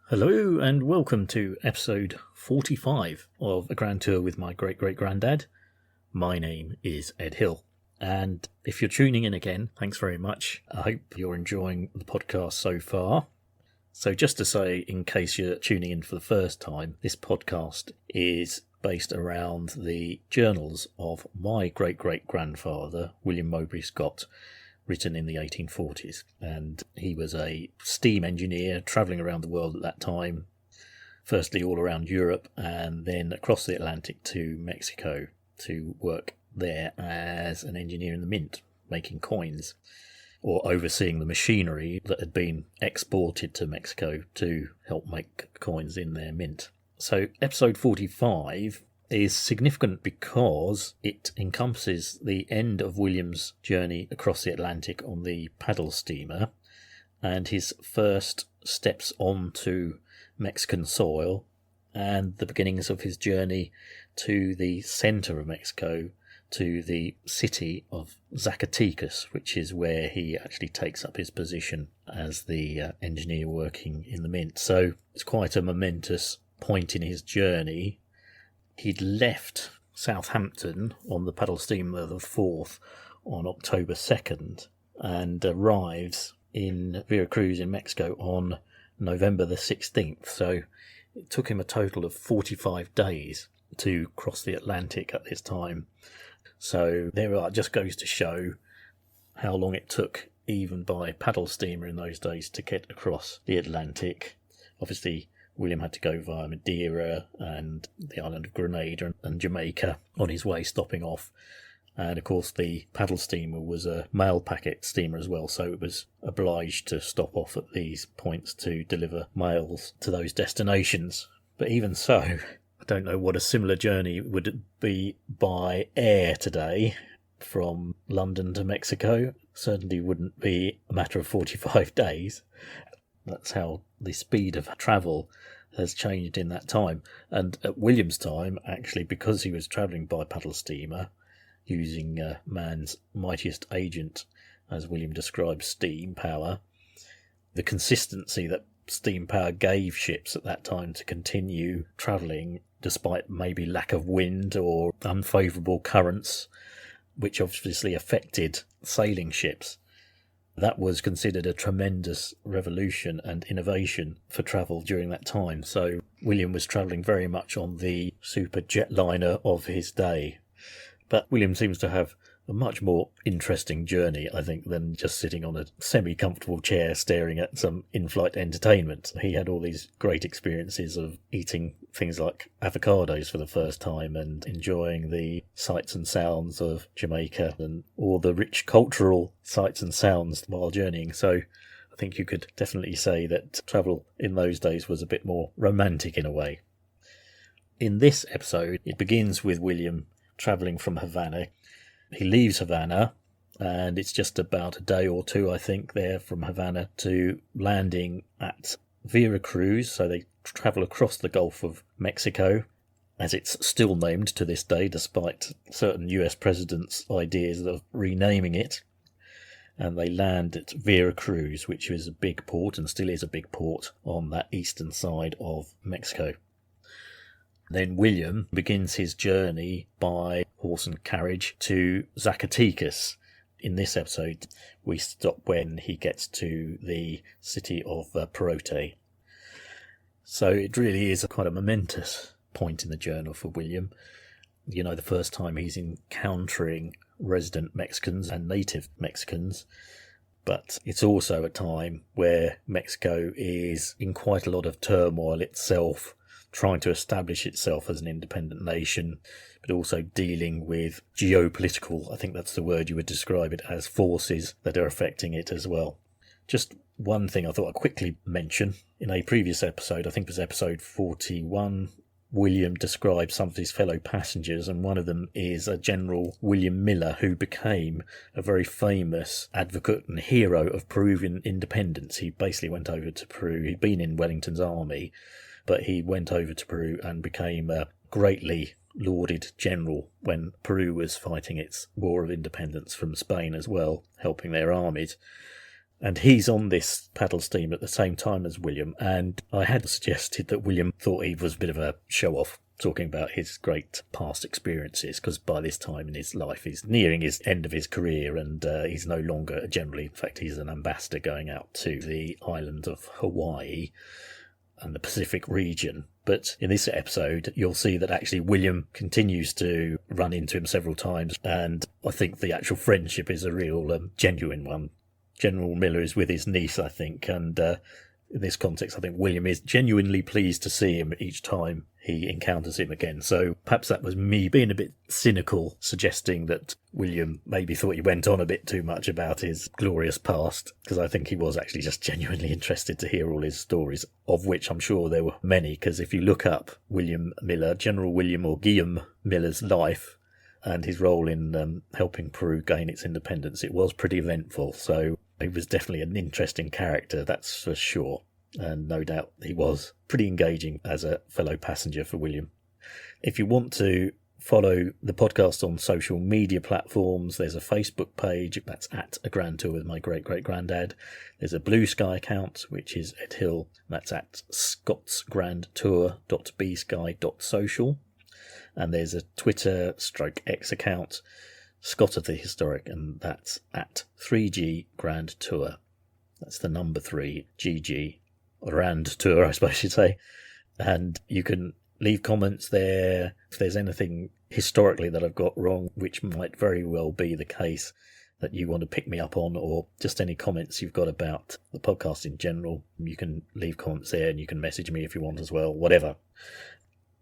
Hello and welcome to episode 45 of A Grand Tour with my great-great-granddad. My name is Ed Hill, and if you're tuning in again, thanks very much. I hope you're enjoying the podcast so far. So just to say, in case you're tuning in for the first time, this podcast is based around the journals of my great-great-grandfather, William Mowbray Scott, written in the 1840s, and he was a steam engineer travelling around the world at that time, firstly all around Europe and then across the Atlantic to Mexico to work there as an engineer in the mint, making coins, or overseeing the machinery that had been exported to Mexico to help make coins in their mint. So episode 45 is significant because it encompasses the end of William's journey across the Atlantic on the paddle steamer and his first steps onto Mexican soil and the beginnings of his journey to the centre of Mexico, to the city of Zacatecas, which is where he actually takes up his position as the engineer working in the mint. So it's quite a momentous point in his journey. He'd left Southampton on the paddle steamer the 4th on October 2nd and arrives in Veracruz in Mexico on November the 16th. So it took him a total of 45 days to cross the Atlantic at this time. So there it just goes to show how long it took, even by paddle steamer in those days, to get across the Atlantic. Obviously, William had to go via Madeira and the island of Grenada and Jamaica on his way, stopping off. And of course the paddle steamer was a mail packet steamer as well, so it was obliged to stop off at these points to deliver mails to those destinations. But even so, I don't know what a similar journey would be by air today from London to Mexico. Certainly wouldn't be a matter of 45 days. That's how the speed of travel has changed in that time. And at William's time, actually, because he was travelling by paddle steamer, using man's mightiest agent, as William describes, steam power, the consistency that steam power gave ships at that time to continue travelling despite maybe lack of wind or unfavourable currents, which obviously affected sailing ships. That was considered a tremendous revolution and innovation for travel during that time. So William was travelling very much on the super jetliner of his day. But William seems to have a much more interesting journey, I think, than just sitting on a semi-comfortable chair staring at some in-flight entertainment. He had all these great experiences of eating things like avocados for the first time and enjoying the sights and sounds of Jamaica and all the rich cultural sights and sounds while journeying. So I think you could definitely say that travel in those days was a bit more romantic in a way. In this episode, it begins with William travelling from Havana. He leaves Havana, and it's just about a day or two, I think, there from Havana to landing at Veracruz. So they travel across the Gulf of Mexico, as it's still named to this day, despite certain US presidents' ideas of renaming it. And they land at Veracruz, which is a big port and still is a big port on that eastern side of Mexico. Then William begins his journey by horse and carriage to Zacatecas. In this episode, we stop when he gets to the city of Perote. So it really is quite a momentous point in the journal for William. You know, the first time he's encountering resident Mexicans and native Mexicans. But it's also a time where Mexico is in quite a lot of turmoil itself, trying to establish itself as an independent nation, but also dealing with geopolitical, I think that's the word you would describe it as, forces that are affecting it as well. Just one thing I thought I'd quickly mention. In a previous episode, I think it was episode 41, William describes some of his fellow passengers, and one of them is a General William Miller, who became a very famous advocate and hero of Peruvian independence. He basically went over to Peru. He'd been in Wellington's army, but he went over to Peru and became a greatly lauded general when Peru was fighting its war of independence from Spain as well, helping their armies. And he's on this paddle steam at the same time as William, and I had suggested that William thought he was a bit of a show-off, talking about his great past experiences, because by this time in his life he's nearing his end of his career, and he's no longer generally, in fact he's an ambassador going out to the island of Hawaii and the Pacific region. But in this episode you'll see that actually William continues to run into him several times, and I think the actual friendship is a real genuine one. General Miller is with his niece, I think, and in this context I think William is genuinely pleased to see him each time he encounters him again. So perhaps that was me being a bit cynical, suggesting that William maybe thought he went on a bit too much about his glorious past, because I think he was actually just genuinely interested to hear all his stories, of which I'm sure there were many, because if you look up William Miller, General William or Guillaume Miller's life and his role in helping Peru gain its independence, it was pretty eventful. So he was definitely an interesting character, that's for sure. And no doubt he was pretty engaging as a fellow passenger for William. If you want to follow the podcast on social media platforms, there's a Facebook page, that's at A Grand Tour with my great-great-granddad. There's a Blue Sky account, which is Ed Hill, that's at scotsgrandtour.bsky.social. And there's a Twitter/X account, Scott of the Historic, and that's at 3G Grand Tour. That's the number 3, GG, Grand Tour, I suppose you'd say. And you can leave comments there if there's anything historically that I've got wrong, which might very well be the case, that you want to pick me up on, or just any comments you've got about the podcast in general. You can leave comments there, and you can message me if you want as well, whatever.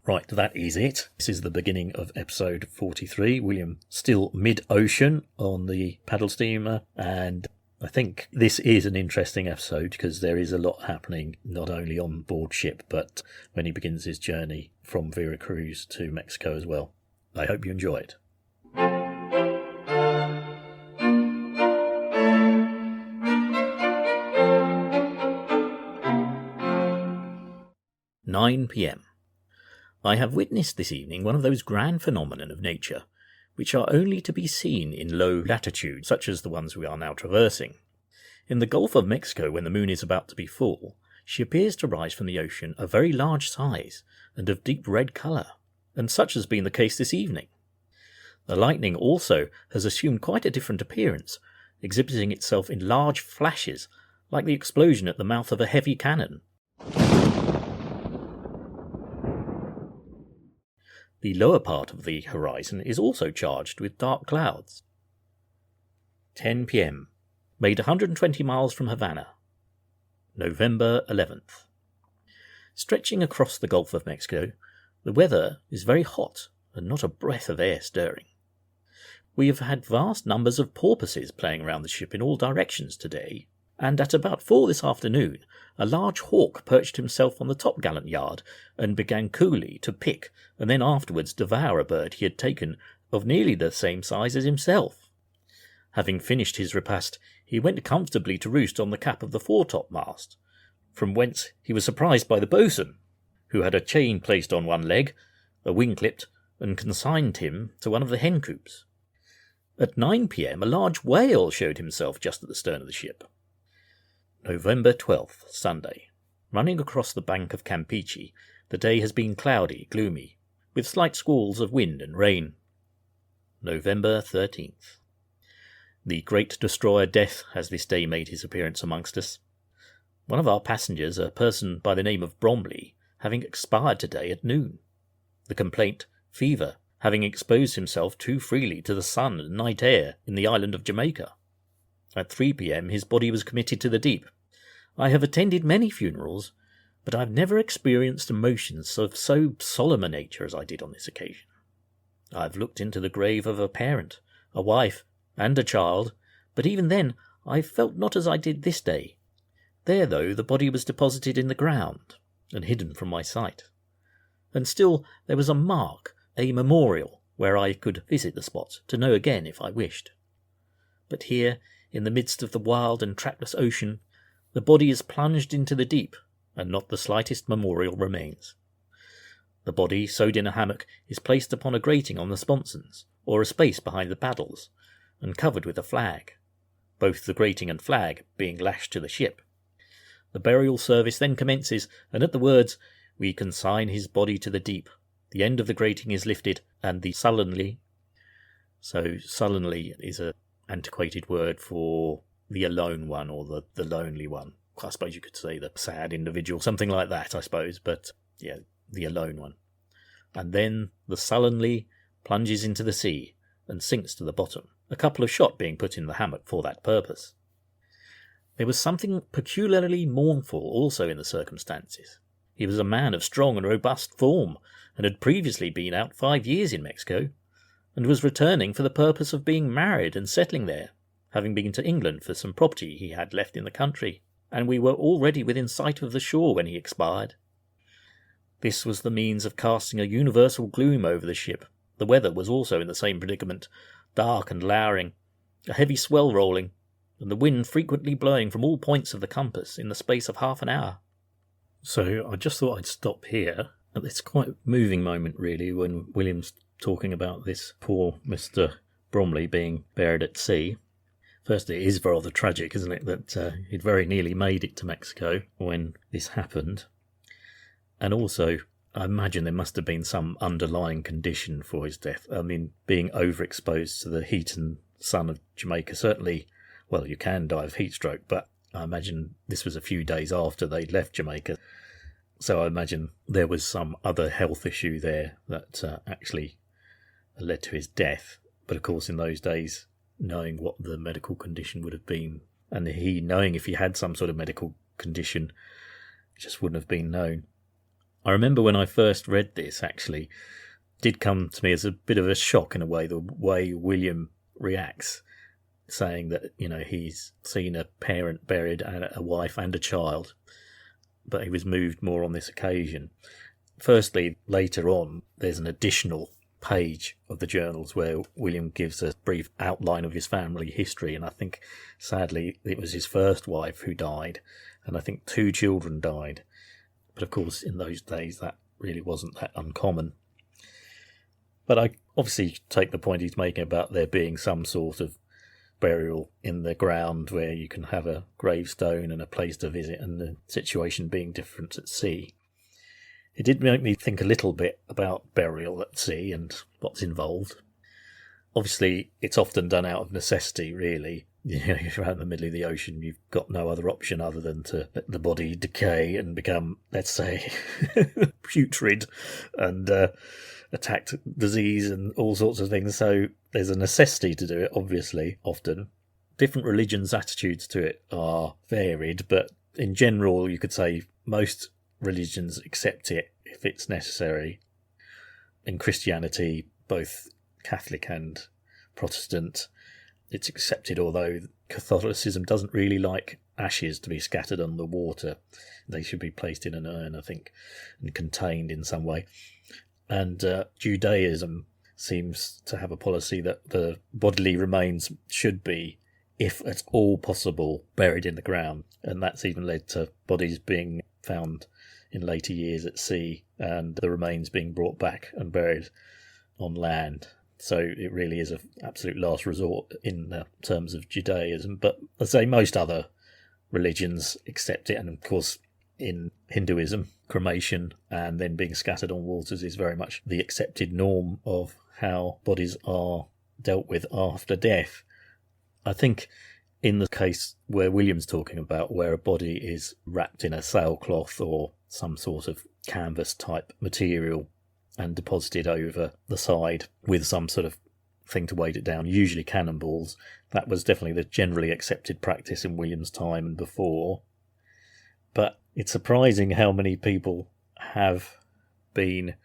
Right, that is it. This is the beginning of episode 43. William still mid-ocean on the paddle steamer, and I think this is an interesting episode because there is a lot happening, not only on board ship, but when he begins his journey from Veracruz to Mexico as well. I hope you enjoy it. 9 p.m. I have witnessed this evening one of those grand phenomena of nature which are only to be seen in low latitudes, such as the ones we are now traversing. In the Gulf of Mexico, when the moon is about to be full, she appears to rise from the ocean of very large size and of deep red colour, and such has been the case this evening. The lightning also has assumed quite a different appearance, exhibiting itself in large flashes, like the explosion at the mouth of a heavy cannon. The lower part of the horizon is also charged with dark clouds. 10 p.m. Made 120 miles from Havana. November 11th. Stretching across the Gulf of Mexico, the weather is very hot and not a breath of air stirring. We have had vast numbers of porpoises playing around the ship in all directions today, and at about 4 this afternoon a large hawk perched himself on the topgallant yard and began coolly to pick and then afterwards devour a bird he had taken of nearly the same size as himself. Having finished his repast, he went comfortably to roost on the cap of the foretopmast, from whence he was surprised by the boatswain, who had a chain placed on one leg, a wing clipped, and consigned him to one of the hen coops. At 9 p.m. a large whale showed himself just at the stern of the ship. November 12th, Sunday. Running across the bank of Campeche, the day has been cloudy, gloomy, with slight squalls of wind and rain. November 13th. The great destroyer Death has this day made his appearance amongst us. One of our passengers, a person by the name of Bromley, having expired today at noon. The complaint, fever, having exposed himself too freely to the sun and night air in the island of Jamaica. At 3 p.m. his body was committed to the deep. I have attended many funerals, but I have never experienced emotions of so solemn a nature as I did on this occasion. I have looked into the grave of a parent, a wife, and a child, but even then I felt not as I did this day. There, though, the body was deposited in the ground, and hidden from my sight. And still there was a mark, a memorial, where I could visit the spot to know again if I wished. But here, in the midst of the wild and trackless ocean, the body is plunged into the deep, and not the slightest memorial remains. The body, sewed in a hammock, is placed upon a grating on the sponsons, or a space behind the paddles, and covered with a flag. both the grating and flag being lashed to the ship. The burial service then commences, and at the words, "We consign his body to the deep," the end of the grating is lifted, and the sullenly... So sullenly is an antiquated word for the alone one, or the lonely one. I suppose you could say the sad individual, something like that, I suppose, but yeah, the alone one. And then the sullenly plunges into the sea and sinks to the bottom, a couple of shot being put in the hammock for that purpose. There was something peculiarly mournful also in the circumstances. He was a man of strong and robust form, and had previously been out 5 years in Mexico, and was returning for the purpose of being married and settling there, having been to England for some property he had left in the country, and we were already within sight of the shore when he expired. This was the means of casting a universal gloom over the ship. The weather was also in the same predicament, dark and lowering, a heavy swell rolling, and the wind frequently blowing from all points of the compass in the space of half an hour. So I just thought I'd stop here at this quite moving moment, really, when William's talking about this poor Mr. Bromley being buried at sea. Firstly, it is rather tragic, isn't it, that he'd very nearly made it to Mexico when this happened. And also, I imagine there must have been some underlying condition for his death. I mean, being overexposed to the heat and sun of Jamaica, certainly, well, you can die of heat stroke, but I imagine this was a few days after they'd left Jamaica. So I imagine there was some other health issue there that actually led to his death. But of course, in those days, knowing what the medical condition would have been, and he knowing if he had some sort of medical condition, it just wouldn't have been known. I remember when I first read this, actually, it did come to me as a bit of a shock in a way, the way William reacts, saying that, you know, he's seen a parent buried and a wife and a child, but he was moved more on this occasion. Firstly, later on, there's an additional page of the journals where William gives a brief outline of his family history, and I think, sadly, it was his first wife who died, and I think 2 children died. But of course, in those days, that really wasn't that uncommon. But I obviously take the point he's making about there being some sort of burial in the ground where you can have a gravestone and a place to visit, and the situation being different at sea. It did make me think a little bit about burial at sea and what's involved. Obviously, it's often done out of necessity, really. You know, you're out in the middle of the ocean, you've got no other option other than to let the body decay and become, let's say, putrid and attacked disease and all sorts of things. So there's a necessity to do it, obviously, often. Different religions' attitudes to it are varied, but in general, you could say most religions accept it if it's necessary. In Christianity, both Catholic and Protestant, it's accepted, although Catholicism doesn't really like ashes to be scattered on the water. They should be placed in an urn, I think, and contained in some way. And Judaism seems to have a policy that the bodily remains should be, if at all possible, buried in the ground. And that's even led to bodies being found in later years at sea and the remains being brought back and buried on land. So it really is an absolute last resort in terms of Judaism. But as I say, most other religions accept it. And of course, in Hinduism, cremation and then being scattered on waters is very much the accepted norm of how bodies are dealt with after death. I think in the case where William's talking about, where a body is wrapped in a sailcloth or some sort of canvas type material and deposited over the side with some sort of thing to weight it down, usually cannonballs, that was definitely the generally accepted practice in William's time and before. But it's surprising how many people have been...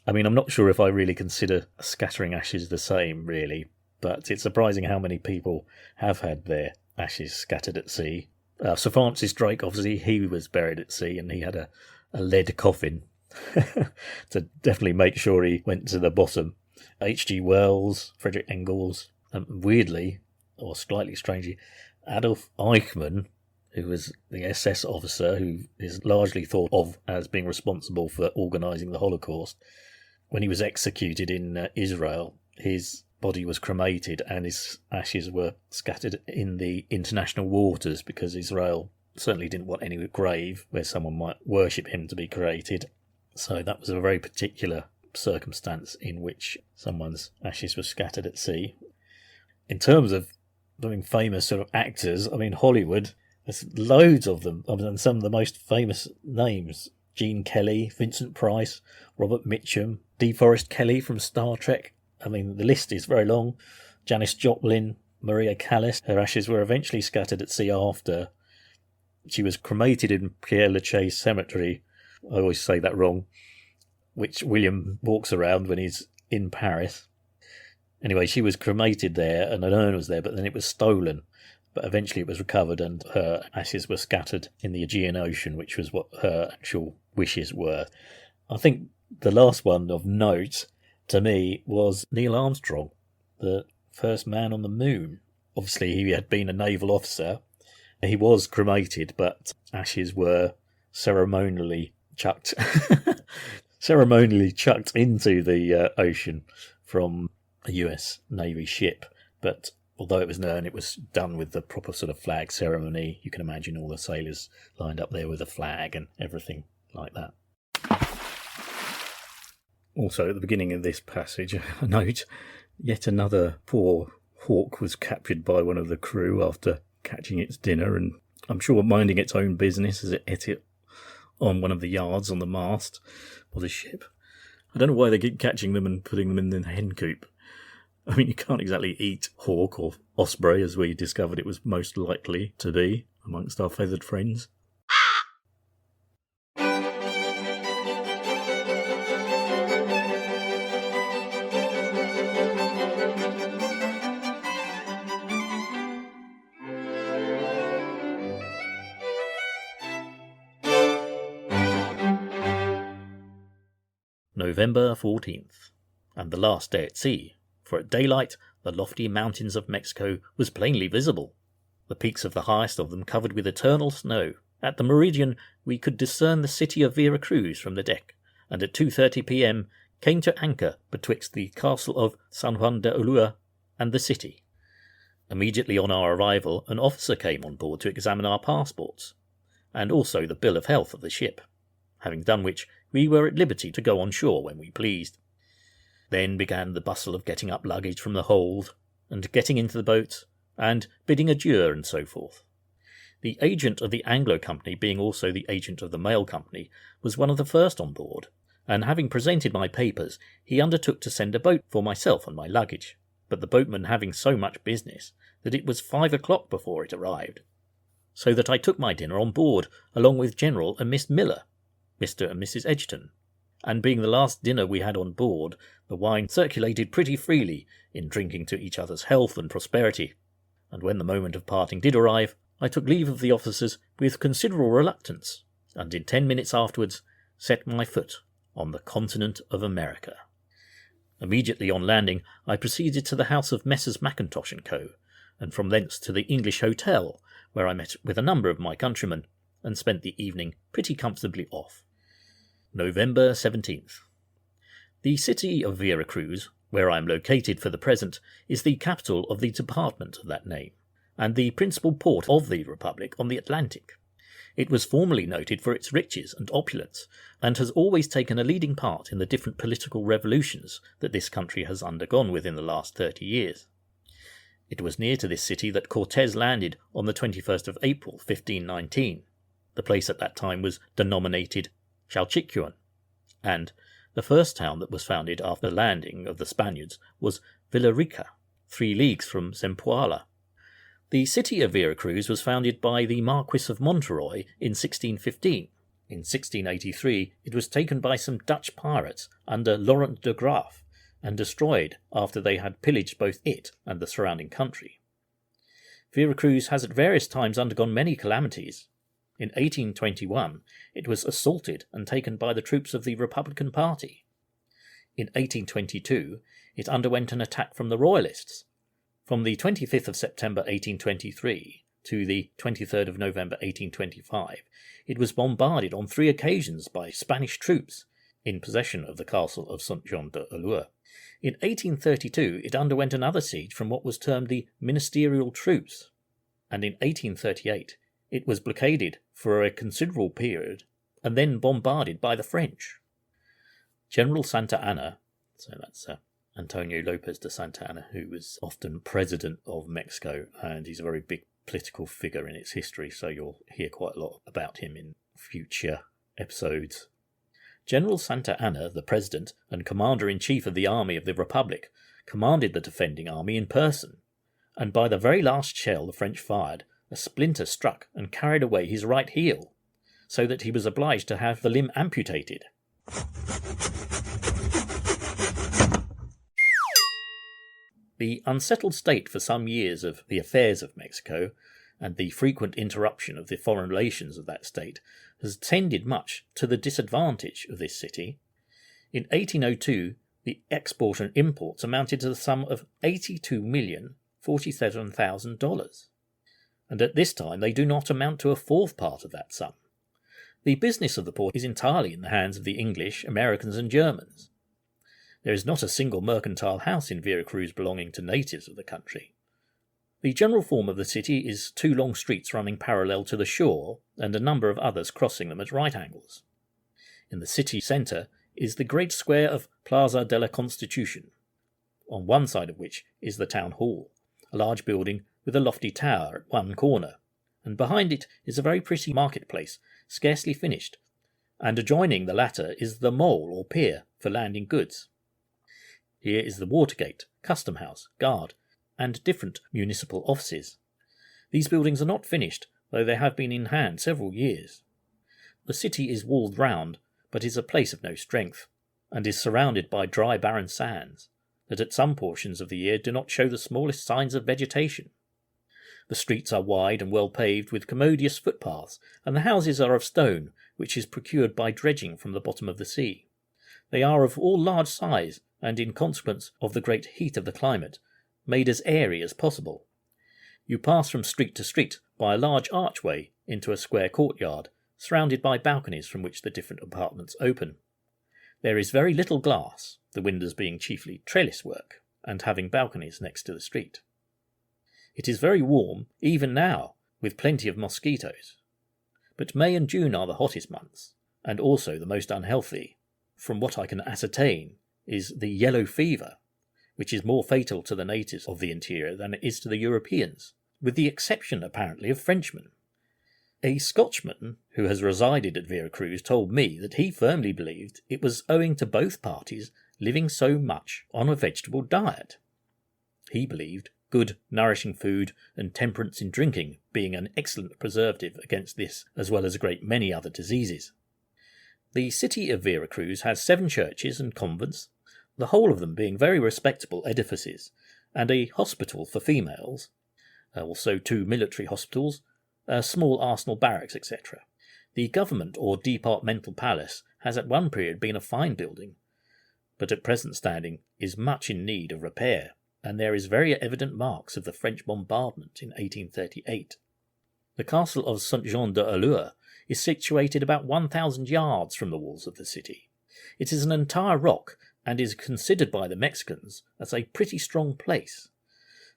I mean, I'm not sure if I really consider scattering ashes the same, really, but it's surprising how many people have had their ashes scattered at sea. Sir Francis Drake, obviously, he was buried at sea and he had a lead coffin to definitely make sure he went to the bottom. H.G. Wells, Frederick Engels, and weirdly, or slightly strangely, Adolf Eichmann, who was the SS officer who is largely thought of as being responsible for organising the Holocaust. When he was executed in Israel, his body was cremated and his ashes were scattered in the international waters because Israel certainly didn't want any grave where someone might worship him to be created. So that was a very particular circumstance in which someone's ashes were scattered at sea. In terms of famous sort of actors, Hollywood, there's loads of them. And some of the most famous names: Gene Kelly, Vincent Price, Robert Mitchum, DeForest Kelley from Star Trek. The list is very long. Janis Joplin, Maria Callas. Her ashes were eventually scattered at sea after. She was cremated in Père Lachaise Cemetery. I always say that wrong, which William walks around when he's in Paris. Anyway, she was cremated there and an urn was there, but then it was stolen. But eventually it was recovered and her ashes were scattered in the Aegean Ocean, which was what her actual wishes were. I think the last one of note to me was Neil Armstrong, the first man on the moon. Obviously, he had been a naval officer. He was cremated, but ashes were ceremonially chucked into the ocean from a US Navy ship. But although it was an urn, it was done with the proper sort of flag ceremony. You can imagine all the sailors lined up there with a flag and everything like that. Also, at the beginning of this passage, a note: yet another poor hawk was captured by one of the crew after catching its dinner, and I'm sure minding its own business as it ate it on one of the yards on the mast of the ship. I don't know why they keep catching them and putting them in the hen coop. You can't exactly eat hawk or osprey, as we discovered it was most likely to be amongst our feathered friends. November 14th, and the last day at sea, for at daylight the lofty mountains of Mexico was plainly visible, the peaks of the highest of them covered with eternal snow. At the meridian we could discern the city of Veracruz from the deck, and at 2:30 p.m. came to anchor betwixt the castle of San Juan de Ulua and the city. Immediately on our arrival an officer came on board to examine our passports, and also the bill of health of the ship, having done which we were at liberty to go on shore when we pleased. Then began the bustle of getting up luggage from the hold, and getting into the boat, and bidding adieu, and so forth. The agent of the Anglo Company, being also the agent of the Mail Company, was one of the first on board, and having presented my papers, he undertook to send a boat for myself and my luggage, but the boatman having so much business that it was 5 o'clock before it arrived, so that I took my dinner on board, along with General and Miss Miller, Mr. and Mrs. Edgerton, and being the last dinner we had on board, the wine circulated pretty freely in drinking to each other's health and prosperity, and when the moment of parting did arrive, I took leave of the officers with considerable reluctance, and in 10 minutes afterwards set my foot on the continent of America. Immediately on landing, I proceeded to the house of Messrs. Mackintosh & Co., and from thence to the English Hotel, where I met with a number of my countrymen, and spent the evening pretty comfortably off. November 17th. The city of Veracruz, where I am located for the present, is the capital of the department of that name, and the principal port of the Republic on the Atlantic. It was formerly noted for its riches and opulence, and has always taken a leading part in the different political revolutions that this country has undergone within the last 30 years. It was near to this city that Cortes landed on the 21st of April, 1519. The place at that time was denominated Chalchicuan, and the first town that was founded after the landing of the Spaniards was Villarica, 3 leagues from Zempoala. The city of Veracruz was founded by the Marquis of Monterroy in 1615. In 1683 it was taken by some Dutch pirates under Laurent de Graaf and destroyed after they had pillaged both it and the surrounding country. Veracruz has at various times undergone many calamities. In 1821 it was assaulted and taken by the troops of the Republican Party. In 1822 it underwent an attack from the Royalists. From the 25th of September 1823 to the 23rd of November 1825 it was bombarded on 3 occasions by Spanish troops in possession of the castle of St. Jean de Ulua. In 1832 it underwent another siege from what was termed the Ministerial Troops, and in 1838 it was blockaded for a considerable period and then bombarded by the French. General Santa Anna, so that's Antonio López de Santa Anna, who was often president of Mexico, and he's a very big political figure in its history, so you'll hear quite a lot about him in future episodes. General Santa Anna, the president and commander-in-chief of the Army of the Republic, commanded the defending army in person, and by the very last shell the French fired, a splinter struck and carried away his right heel, so that he was obliged to have the limb amputated. The unsettled state for some years of the affairs of Mexico, and the frequent interruption of the foreign relations of that state, has tended much to the disadvantage of this city. In 1802, the export and imports amounted to the sum of $82,047,000, and at this time they do not amount to a fourth part of that sum. The business of the port is entirely in the hands of the English, Americans, and Germans. There is not a single mercantile house in Veracruz belonging to natives of the country. The general form of the city is two long streets running parallel to the shore, and a number of others crossing them at right angles. In the city centre is the great square of Plaza de la Constitution, on one side of which is the town hall, a large building with a lofty tower at one corner, and behind it is a very pretty marketplace, scarcely finished, and adjoining the latter is the mole or pier for landing goods. Here is the water gate, custom house, guard, and different municipal offices. These buildings are not finished, though they have been in hand several years. The city is walled round, but is a place of no strength, and is surrounded by dry barren sands, that at some portions of the year do not show the smallest signs of vegetation. The streets are wide and well paved with commodious footpaths, and the houses are of stone, which is procured by dredging from the bottom of the sea. They are of all large size, and in consequence of the great heat of the climate, made as airy as possible. You pass from street to street by a large archway into a square courtyard, surrounded by balconies from which the different apartments open. There is very little glass, the windows being chiefly trellis work, and having balconies next to the street. It is very warm, even now, with plenty of mosquitoes. But May and June are the hottest months, and also the most unhealthy. From what I can ascertain is the yellow fever, which is more fatal to the natives of the interior than it is to the Europeans, with the exception, apparently, of Frenchmen. A Scotchman who has resided at Veracruz told me that he firmly believed it was owing to both parties living so much on a vegetable diet. He believed good, nourishing food and temperance in drinking being an excellent preservative against this, as well as a great many other diseases. The city of Veracruz has 7 churches and convents, the whole of them being very respectable edifices, and a hospital for females, also 2 military hospitals, a small arsenal barracks, etc. The government or departmental palace has at one period been a fine building, but at present standing is much in need of repair, and there is very evident marks of the French bombardment in 1838. The castle of Saint-Jean-de-Allure is situated about 1,000 yards from the walls of the city. It is an entire rock, and is considered by the Mexicans as a pretty strong place.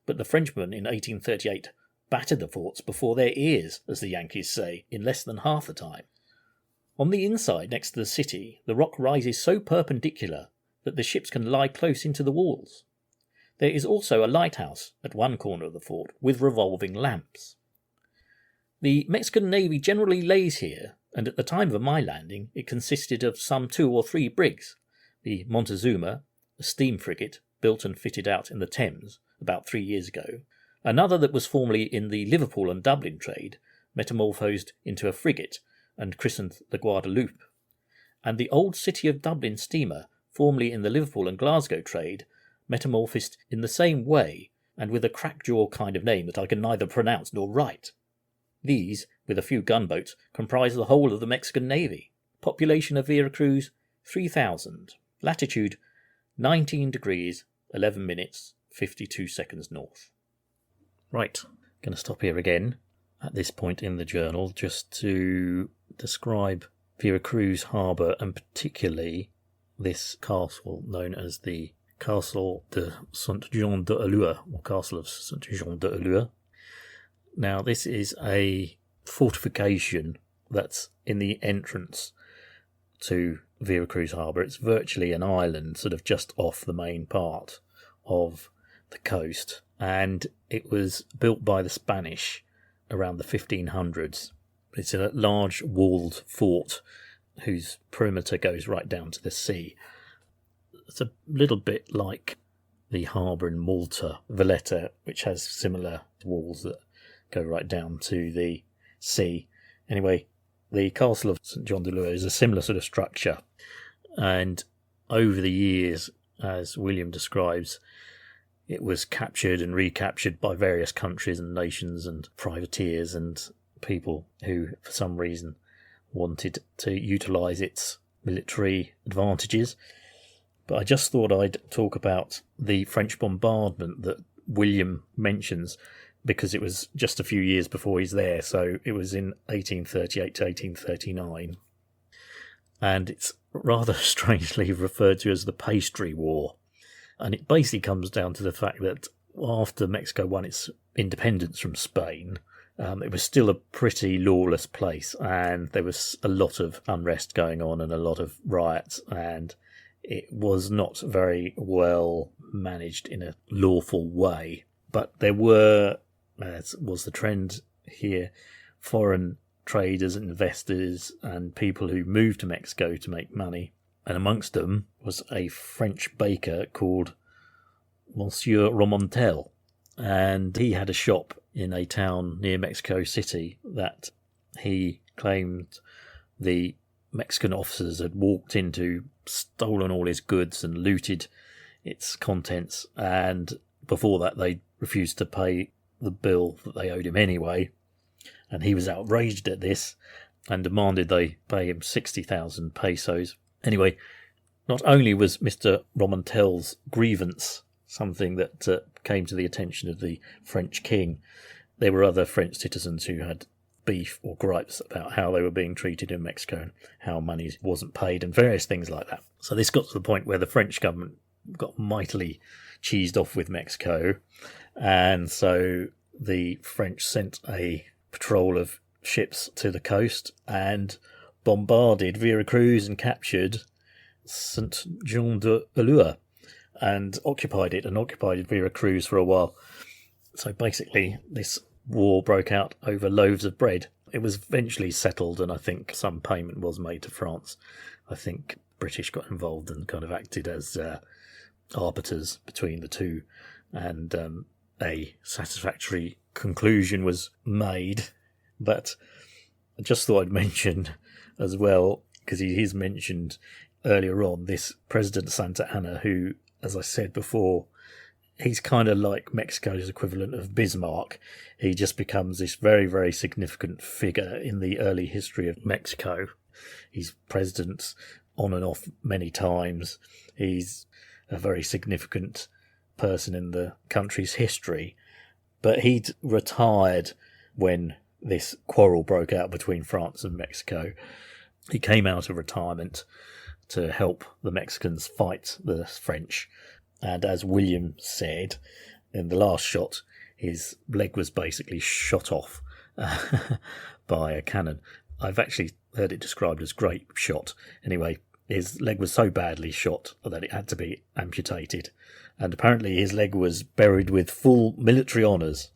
But the Frenchmen in 1838 battered the forts before their ears, as the Yankees say, in less than half the time. On the inside, next to the city, the rock rises so perpendicular that the ships can lie close into the walls. There is also a lighthouse at one corner of the fort with revolving lamps. The Mexican Navy generally lays here, and at the time of my landing it consisted of some 2 or 3 brigs, the Montezuma, a steam frigate built and fitted out in the Thames about 3 years ago, another that was formerly in the Liverpool and Dublin trade, metamorphosed into a frigate and christened the Guadalupe, and the old City of Dublin steamer, formerly in the Liverpool and Glasgow trade, metamorphosed in the same way and with a crackjaw kind of name that I can neither pronounce nor write. These, with a few gunboats, comprise the whole of the Mexican Navy. Population of Veracruz, 3,000. Latitude, 19 degrees, 11 minutes, 52 seconds north. Right, going to stop here again at this point in the journal just to describe Veracruz harbour and particularly this castle known as the Castle de Saint-Jean de Allure, or Castle of Saint-Jean de Allure. Now, this is a fortification that's in the entrance to Veracruz Harbour. It's virtually an island, sort of just off the main part of the coast, and it was built by the Spanish around the 1500s. It's a large walled fort whose perimeter goes right down to the sea. It's a little bit like the harbour in Malta, Valletta, which has similar walls that go right down to the sea. Anyway, the Castle of St John de Lure is a similar sort of structure, and over the years, as William describes, it was captured and recaptured by various countries and nations and privateers and people who, for some reason, wanted to utilise its military advantages. But I just thought I'd talk about the French bombardment that William mentions, because it was just a few years before he's there. So it was in 1838 to 1839. And it's rather strangely referred to as the Pastry War. And it basically comes down to the fact that after Mexico won its independence from Spain, it was still a pretty lawless place, and there was a lot of unrest going on and a lot of riots, and it was not very well managed in a lawful way. But there were, as was the trend here, foreign traders, investors, and people who moved to Mexico to make money. And amongst them was a French baker called Monsieur Romontel. And he had a shop in a town near Mexico City that he claimed the Mexican officers had walked into, stolen all his goods and looted its contents. And before that, they refused to pay the bill that they owed him anyway. And he was outraged at this and demanded they pay him 60,000 pesos. Anyway, not only was Mr. Romontel's grievance something that came to the attention of the French king, there were other French citizens who had beef or gripes about how they were being treated in Mexico and how money wasn't paid and various things like that. So this got to the point where the French government got mightily cheesed off with Mexico, and so the French sent a patrol of ships to the coast and bombarded Veracruz and captured St Jean de Allure and occupied it and occupied Veracruz for a while. So basically this war broke out over loaves of bread. It was eventually settled, and I think some payment was made to France. I think British got involved and kind of acted as arbiters between the two, and a satisfactory conclusion was made. But I just thought I'd mention as well, because he is mentioned earlier on, this President Santa Anna, who, as I said before, he's kind of like Mexico's equivalent of Bismarck. He just becomes this very, very significant figure in the early history of Mexico. He's president on and off many times. He's a very significant person in the country's history. But he'd retired when this quarrel broke out between France and Mexico. He came out of retirement to help the Mexicans fight the French. And as William said, in the last shot, his leg was basically shot off by a cannon. I've actually heard it described as grape shot. Anyway, his leg was so badly shot that it had to be amputated. And apparently his leg was buried with full military honours,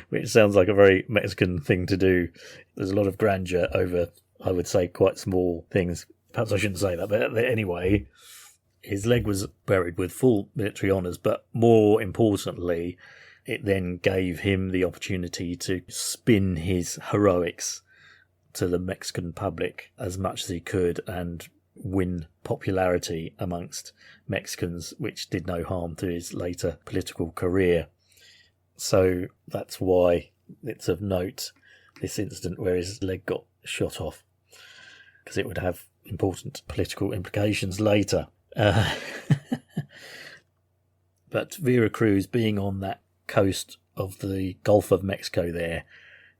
which sounds like a very Mexican thing to do. There's a lot of grandeur over, I would say, quite small things. Perhaps I shouldn't say that, but anyway, his leg was buried with full military honours, but more importantly, it then gave him the opportunity to spin his heroics to the Mexican public as much as he could and win popularity amongst Mexicans, which did no harm to his later political career. So that's why it's of note, this incident where his leg got shot off, because it would have important political implications later. But Veracruz, being on that coast of the Gulf of Mexico there,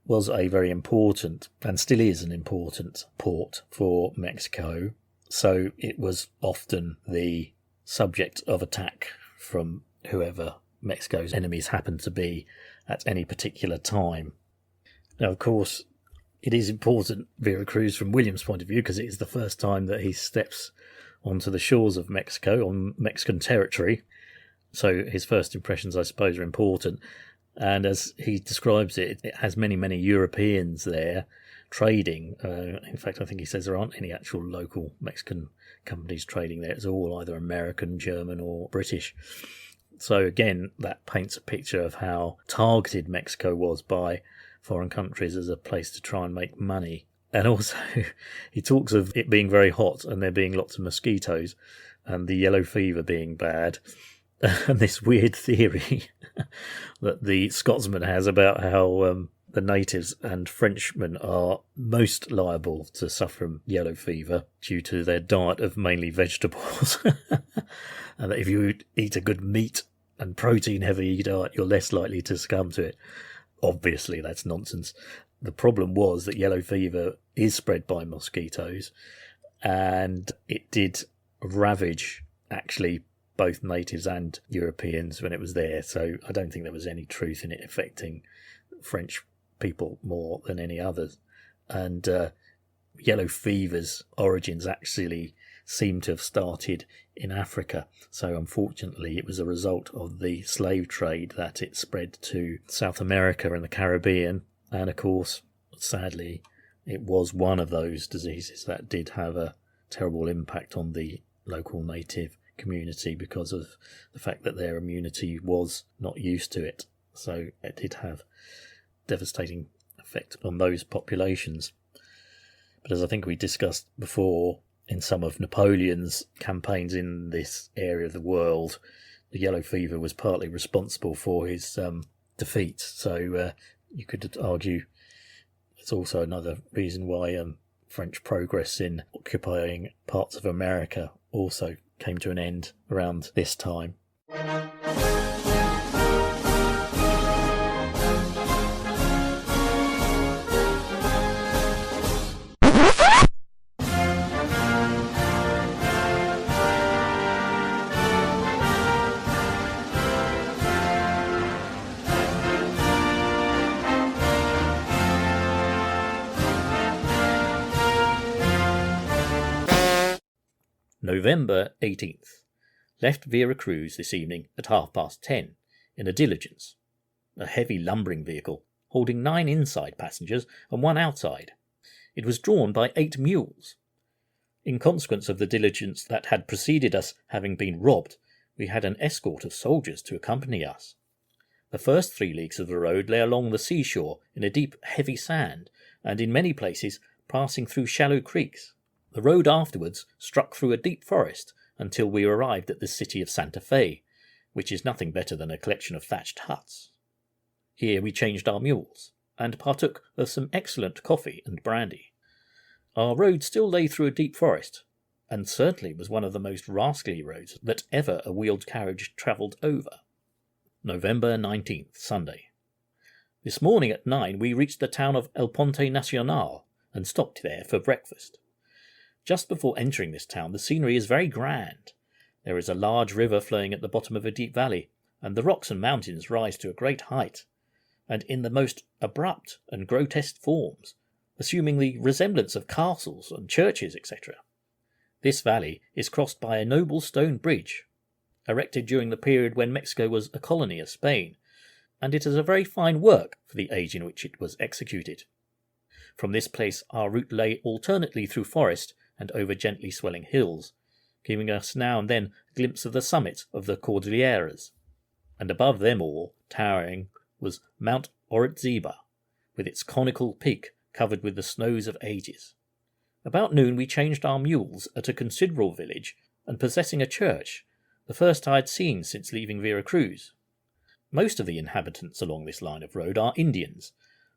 was a very important, and still is an important, port for Mexico. So it was often the subject of attack from whoever Mexico's enemies happen to be at any particular time. Now, of course, it is important, Veracruz, from William's point of view, because it is the first time that he steps onto the shores of Mexico, on Mexican territory. So his first impressions, I suppose, are important. And as he describes it, it has many, many Europeans there trading. In fact, I think he says there aren't any actual local Mexican companies trading there. It's all either American, German, or British. So again, that paints a picture of how targeted Mexico was by foreign countries as a place to try and make money. And also, he talks of it being very hot and there being lots of mosquitoes and the yellow fever being bad. And this weird theory that the Scotsman has about how the natives and Frenchmen are most liable to suffer from yellow fever due to their diet of mainly vegetables. And that if you eat a good meat and protein-heavy diet, you're less likely to succumb to it. Obviously, that's nonsense. The problem was that yellow fever is spread by mosquitoes, and it did ravage, actually, both natives and Europeans when it was there. So I don't think there was any truth in it affecting French people more than any others. And yellow fever's origins actually seem to have started in Africa. So unfortunately, it was a result of the slave trade that it spread to South America and the Caribbean. And of course, sadly, it was one of those diseases that did have a terrible impact on the local native community because of the fact that their immunity was not used to it. So it did have devastating effect on those populations. But as I think we discussed before, in some of Napoleon's campaigns in this area of the world, the yellow fever was partly responsible for his defeat. So you could argue it's also another reason why French progress in occupying parts of America also came to an end around this time. November 18th. Left Veracruz this evening at 10:30 in a diligence, a heavy lumbering vehicle holding 9 inside passengers and 1 outside. It was drawn by 8 mules. In consequence of the diligence that had preceded us having been robbed, we had an escort of soldiers to accompany us. The first 3 leagues of the road lay along the seashore in a deep, heavy sand, and in many places passing through shallow creeks. The road afterwards struck through a deep forest until we arrived at the city of Santa Fe, which is nothing better than a collection of thatched huts. Here we changed our mules, and partook of some excellent coffee and brandy. Our road still lay through a deep forest, and certainly was one of the most rascally roads that ever a wheeled carriage travelled over. November 19th, Sunday. This morning at 9 we reached the town of El Ponte Nacional, and stopped there for breakfast. Just before entering this town, the scenery is very grand. There is a large river flowing at the bottom of a deep valley, and the rocks and mountains rise to a great height, and in the most abrupt and grotesque forms, assuming the resemblance of castles and churches, etc. This valley is crossed by a noble stone bridge, erected during the period when Mexico was a colony of Spain, and it is a very fine work for the age in which it was executed. From this place our route lay alternately through forest and over gently swelling hills, giving us now and then a glimpse of the summit of the Cordilleras, and above them all, towering, was Mount Orizaba, with its conical peak covered with the snows of ages. About noon we changed our mules at a considerable village, and possessing a church, the first I had seen since leaving Veracruz. Most of the inhabitants along this line of road are Indians,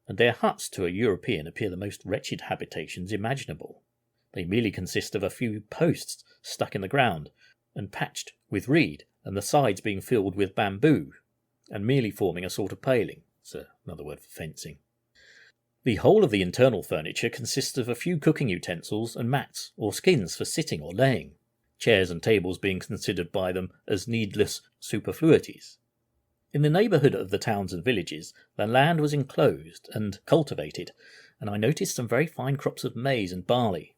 and their huts to a European appear the most wretched habitations imaginable. They merely consist of a few posts stuck in the ground, and patched with reed, and the sides being filled with bamboo, and merely forming a sort of paling. It's another word for fencing. The whole of the internal furniture consists of a few cooking utensils and mats, or skins for sitting or laying. chairs and tables being considered by them as needless superfluities. In the neighbourhood of the towns and villages, the land was enclosed and cultivated, and I noticed some very fine crops of maize and barley.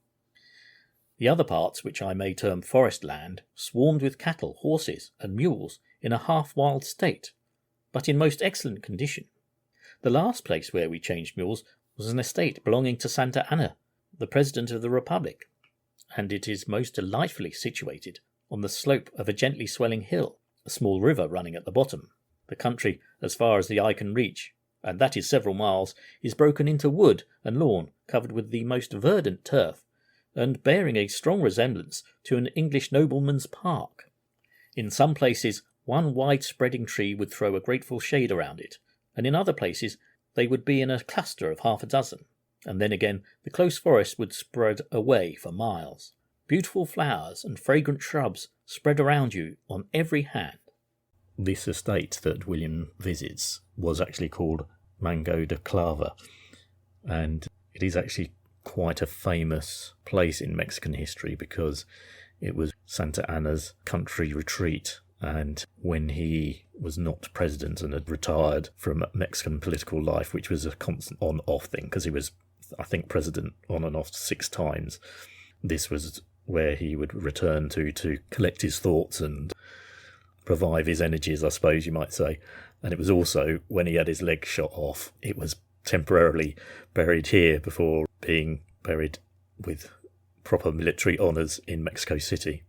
The other parts, which I may term forest land, swarmed with cattle, horses, and mules in a half-wild state, but in most excellent condition. The last place where we changed mules was an estate belonging to Santa Anna, the President of the Republic, and it is most delightfully situated on the slope of a gently swelling hill, a small river running at the bottom. The country, as far as the eye can reach, and that is several miles, is broken into wood and lawn, covered with the most verdant turf, and bearing a strong resemblance to an English nobleman's park. In some places, one wide-spreading tree would throw a grateful shade around it, and in other places they would be in a cluster of half a dozen, and then again the close forest would spread away for miles. Beautiful flowers and fragrant shrubs spread around you on every hand. This estate that William visits was actually called Manga de Clavo, and it is actually quite a famous place in Mexican history because it was Santa Anna's country retreat, and when he was not president and had retired from Mexican political life, which was a constant on-off thing because he was, I think, president on and off 6 times, this was where he would return to collect his thoughts and revive his energies, I suppose you might say. And it was also, when he had his leg shot off, it was temporarily buried here before being buried with proper military honours in Mexico City.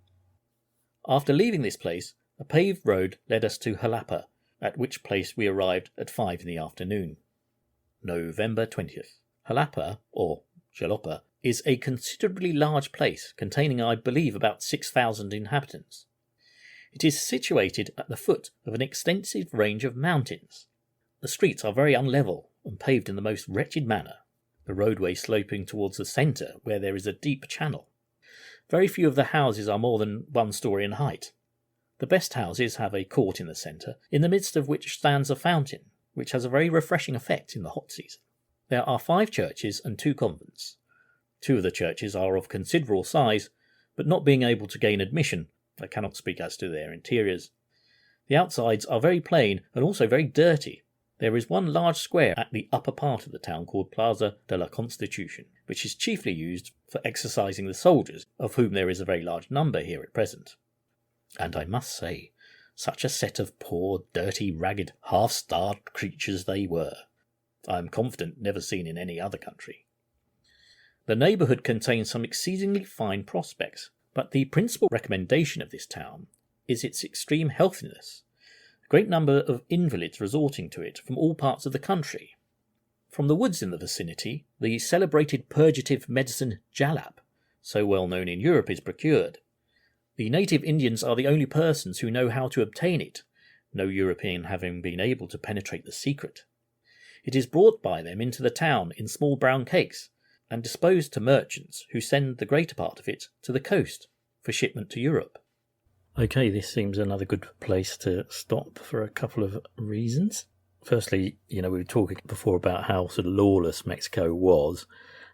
After leaving this place, a paved road led us to Jalapa, at which place we arrived at 5 in the afternoon. November 20th. Jalapa, or Jalapa, is a considerably large place containing, I believe, about 6,000 inhabitants. It is situated at the foot of an extensive range of mountains. The streets are very unlevel and paved in the most wretched manner, the roadway sloping towards the centre where there is a deep channel. Very few of the houses are more than 1 story in height. The best houses have a court in the centre, in the midst of which stands a fountain, which has a very refreshing effect in the hot season. There are 5 churches and 2 convents. 2 of the churches are of considerable size, but not being able to gain admission, I cannot speak as to their interiors. The outsides are very plain and also very dirty. There is one large square at the upper part of the town called Plaza de la Constitution, which is chiefly used for exercising the soldiers, of whom there is a very large number here at present. And I must say, such a set of poor, dirty, ragged, half-starved creatures they were. I am confident never seen in any other country. The neighbourhood contains some exceedingly fine prospects, but the principal recommendation of this town is its extreme healthiness, a great number of invalids resorting to it from all parts of the country. From the woods in the vicinity, the celebrated purgative medicine jalap, so well known in Europe, is procured. The native Indians are the only persons who know how to obtain it, no European having been able to penetrate the secret. It is brought by them into the town in small brown cakes, and disposed to merchants who send the greater part of it to the coast for shipment to Europe. Okay, this seems another good place to stop for a couple of reasons. Firstly, we were talking before about how sort of lawless Mexico was.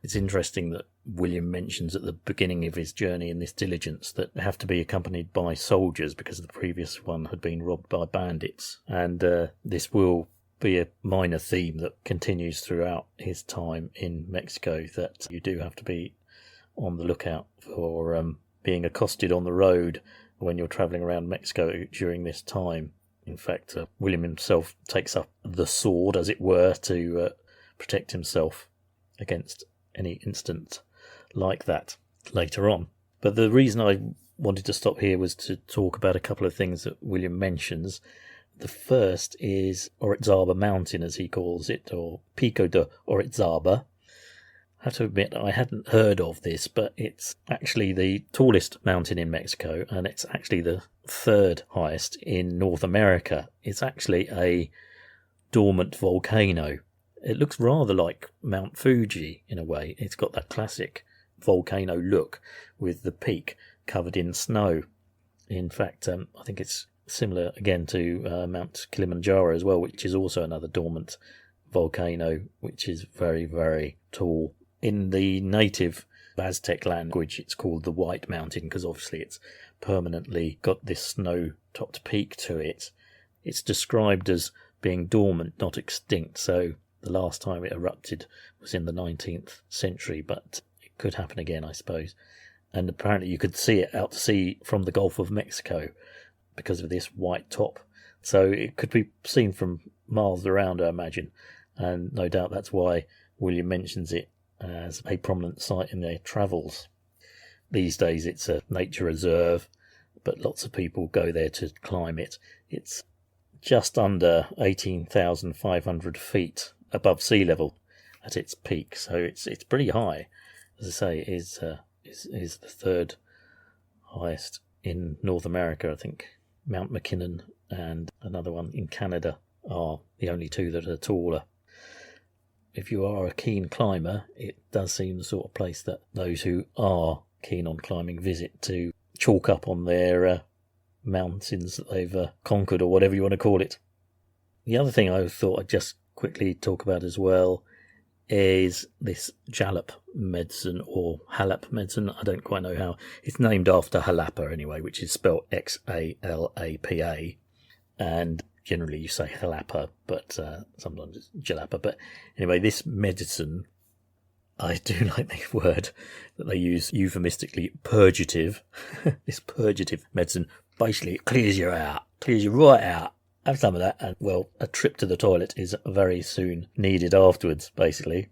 It's interesting that William mentions at the beginning of his journey in this diligence that they have to be accompanied by soldiers because the previous one had been robbed by bandits. And this will be a minor theme that continues throughout his time in Mexico, that you do have to be on the lookout for being accosted on the road when you're travelling around Mexico during this time. In fact, William himself takes up the sword, as it were, to protect himself against any incident like that later on. But the reason I wanted to stop here was to talk about a couple of things that William mentions. The first is Orizaba Mountain, as he calls it, or Pico de Orizaba. I have to admit I hadn't heard of this, but it's actually the tallest mountain in Mexico, and it's actually the 3rd highest in North America. It's actually a dormant volcano. It looks rather like Mount Fuji in a way. It's got that classic volcano look with the peak covered in snow. In fact, I think it's similar again to Mount Kilimanjaro as well, which is also another dormant volcano, which is very, very tall. In the native Aztec language, it's called the White Mountain because obviously it's permanently got this snow-topped peak to it. It's described as being dormant, not extinct, so the last time it erupted was in the 19th century, but it could happen again, I suppose. And apparently you could see it out to sea from the Gulf of Mexico because of this white top. So it could be seen from miles around, I imagine. And no doubt that's why William mentions it as a prominent site in their travels. These days it's a nature reserve, but lots of people go there to climb it. It's just under 18,500 feet above sea level at its peak, so it's pretty high. As I say, it is the third highest in North America. I think Mount McKinnon and another one in Canada are the only two that are taller. If you are a keen climber, it does seem the sort of place that those who are keen on climbing visit to chalk up on their mountains that they've conquered, or whatever you want to call it. The other thing I thought I'd just quickly talk about as well is this jalap medicine, or halap medicine. I don't quite know how. It's named after Jalapa anyway, which is spelled Xalapa, and generally you say Jalapa, but sometimes it's jalapa. But anyway, this medicine, I do like the word that they use euphemistically, purgative. This purgative medicine basically clears you right out. Have some of that, and well, a trip to the toilet is very soon needed afterwards, basically.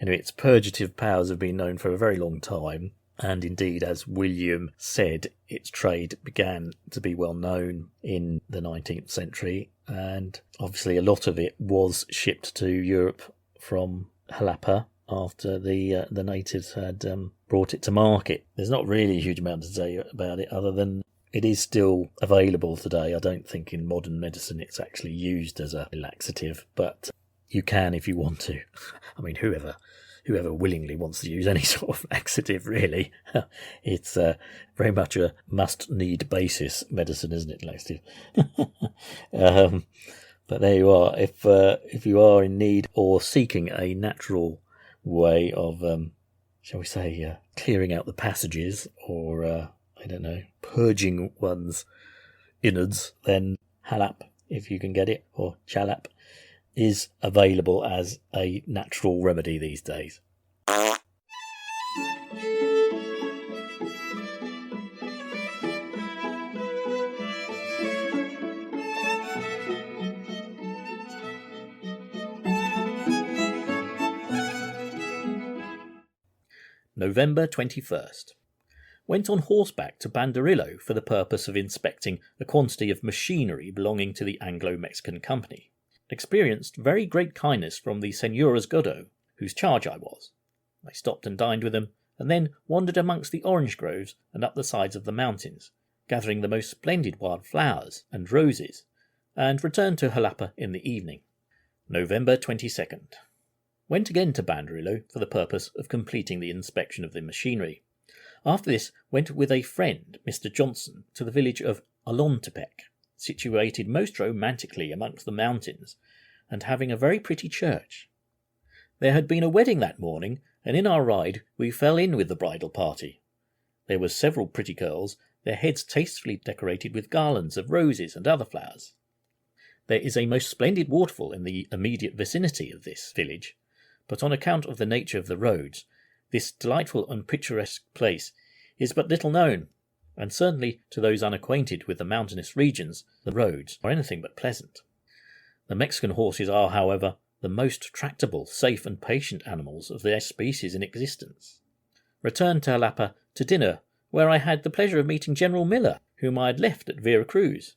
Anyway, its purgative powers have been known for a very long time, and indeed, as William said, its trade began to be well known in the 19th century, and obviously a lot of it was shipped to Europe from Jalapa after the natives had brought it to market. There's not really a huge amount to say about it, other than it is still available today. I don't think in modern medicine it's actually used as a laxative, but you can if you want to. I mean, whoever willingly wants to use any sort of laxative, really. It's very much a must-need basis medicine, isn't it, laxative? But there you are. If you are in need or seeking a natural way of, shall we say, clearing out the passages, or I don't know, purging one's innards, then halap, if you can get it, or chalap, is available as a natural remedy these days. November 21st. Went on horseback to Banderillo for the purpose of inspecting a quantity of machinery belonging to the Anglo-Mexican Company. Experienced very great kindness from the Señoras Godot, whose charge I was. I stopped and dined with them, and then wandered amongst the orange groves and up the sides of the mountains, gathering the most splendid wild flowers and roses, and returned to Jalapa in the evening. November 22nd. Went again to Banderillo for the purpose of completing the inspection of the machinery. After this, went with a friend, Mr. Johnson, to the village of Alontepec, situated most romantically amongst the mountains, and having a very pretty church. There had been a wedding that morning, and in our ride we fell in with the bridal party. There were several pretty girls, their heads tastefully decorated with garlands of roses and other flowers. There is a most splendid waterfall in the immediate vicinity of this village, but on account of the nature of the roads, this delightful and picturesque place is but little known, and certainly to those unacquainted with the mountainous regions, the roads are anything but pleasant. The Mexican horses are, however, the most tractable, safe and patient animals of their species in existence. Returned to Jalapa to dinner, where I had the pleasure of meeting General Miller, whom I had left at Veracruz,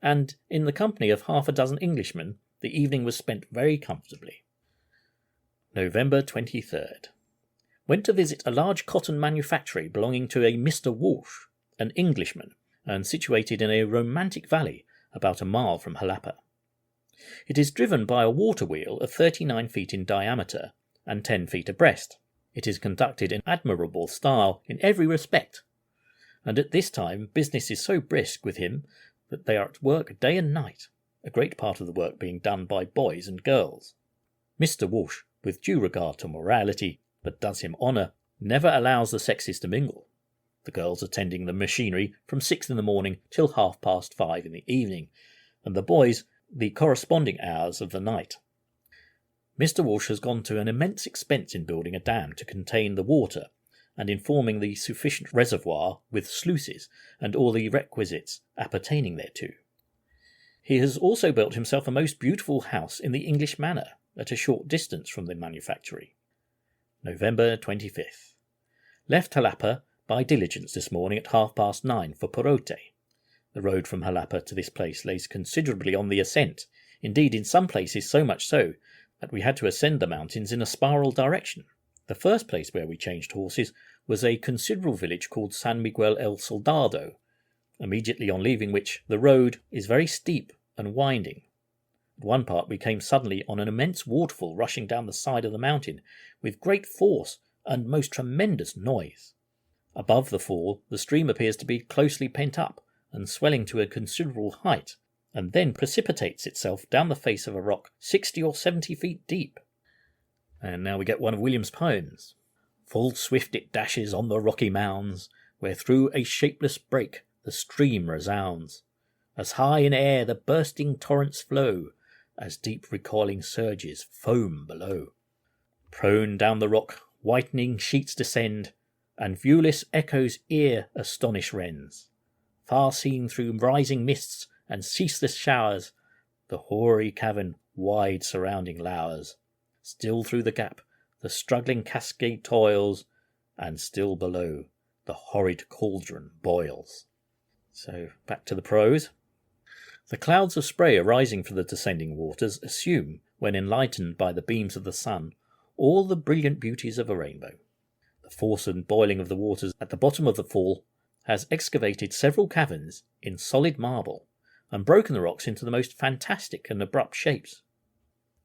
and in the company of half a dozen Englishmen, the evening was spent very comfortably. November 23rd. Went to visit a large cotton manufactory belonging to a Mr. Walsh, an Englishman, and situated in a romantic valley about a mile from Jalapa. It is driven by a water wheel of 39 feet in diameter and 10 feet abreast. It is conducted in admirable style in every respect, and at this time business is so brisk with him that they are at work day and night, a great part of the work being done by boys and girls. Mr. Walsh, with due regard to morality, but does him honour, never allows the sexes to mingle. the girls attending the machinery from 6 in the morning till 5:30 in the evening, and the boys the corresponding hours of the night. Mr. Walsh has gone to an immense expense in building a dam to contain the water, and in forming the sufficient reservoir with sluices and all the requisites appertaining thereto. He has also built himself a most beautiful house in the English manner, at a short distance from the manufactory. November 25th. Left Jalapa by diligence this morning at 9:30 for Perote. The road from Jalapa to this place lays considerably on the ascent, indeed in some places so much so that we had to ascend the mountains in a spiral direction. The first place where we changed horses was a considerable village called San Miguel el Soldado, immediately on leaving which the road is very steep and winding. At one part we came suddenly on an immense waterfall rushing down the side of the mountain with great force and most tremendous noise. Above the fall the stream appears to be closely pent up and swelling to a considerable height, and then precipitates itself down the face of a rock 60 or 70 feet deep. And now we get one of William's poems. Full swift it dashes on the rocky mounds, where through a shapeless break the stream resounds. As high in air the bursting torrents flow, as deep recoiling surges foam below. Prone down the rock whitening sheets descend, and viewless echoes ear astonish rends. Far seen through rising mists and ceaseless showers, the hoary cavern wide surrounding lowers. Still through the gap the struggling cascade toils, and still below the horrid cauldron boils. So back to the prose. The clouds of spray arising from the descending waters assume, when enlightened by the beams of the sun, all the brilliant beauties of a rainbow. The force and boiling of the waters at the bottom of the fall has excavated several caverns in solid marble, and broken the rocks into the most fantastic and abrupt shapes.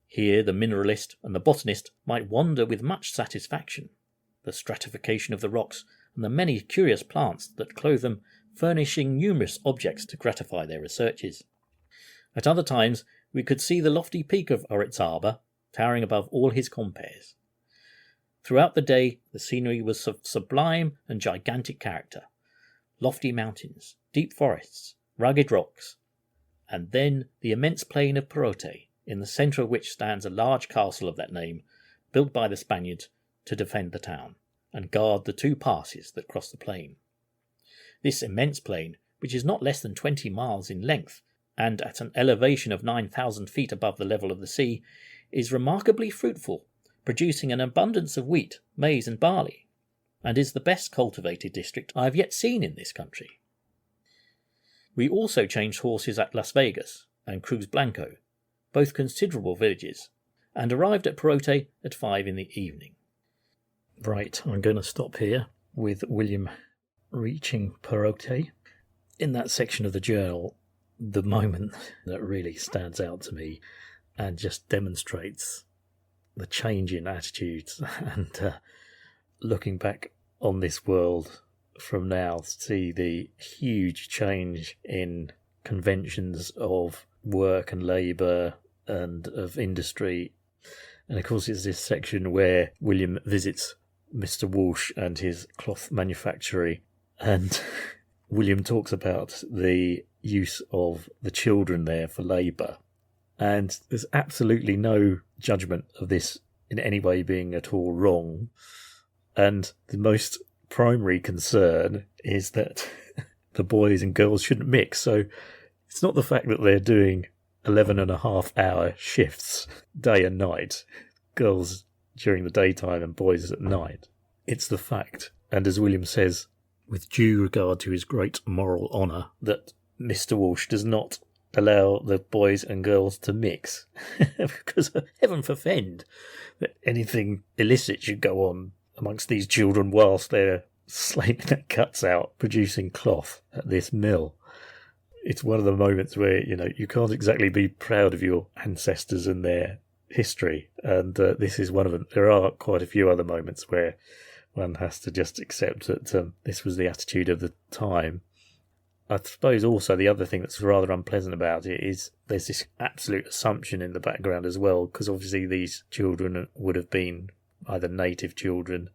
Here the mineralist and the botanist might wander with much satisfaction, the stratification of the rocks and the many curious plants that clothe them furnishing numerous objects to gratify their researches. At other times we could see the lofty peak of Orizaba towering above all his compeers. Throughout the day the scenery was of sublime and gigantic character. Lofty mountains, deep forests, rugged rocks, and then the immense plain of Perote, in the centre of which stands a large castle of that name, built by the Spaniards to defend the town, and guard the 2 passes that cross the plain. This immense plain, which is not less than 20 miles in length, and at an elevation of 9,000 feet above the level of the sea, is remarkably fruitful, producing an abundance of wheat, maize, and barley, and is the best cultivated district I have yet seen in this country. We also changed horses at Las Vegas and Cruz Blanco, both considerable villages, and arrived at Perote at 5 in the evening. Right, I'm going to stop here with William reaching Perote. In that section of the journal, the moment that really stands out to me and just demonstrates the change in attitudes and looking back on this world from now to see the huge change in conventions of work and labour and of industry. And of course it's this section where William visits Mr. Walsh and his cloth manufactory, and William talks about the use of the children there for labour, and there's absolutely no judgment of this in any way being at all wrong, and the most primary concern is that the boys and girls shouldn't mix. So it's not the fact that they're doing 11.5-hour shifts day and night, girls during the daytime and boys at night. It's the fact, and as William says, with due regard to his great moral honour, that Mr. Walsh does not allow the boys and girls to mix, because heaven forfend that anything illicit should go on amongst these children whilst they're slaving their guts out producing cloth at this mill. It's one of the moments where, you can't exactly be proud of your ancestors and their history, and this is one of them. There are quite a few other moments where one has to just accept that this was the attitude of the time. I suppose also the other thing that's rather unpleasant about it is there's this absolute assumption in the background as well, because obviously these children would have been either native children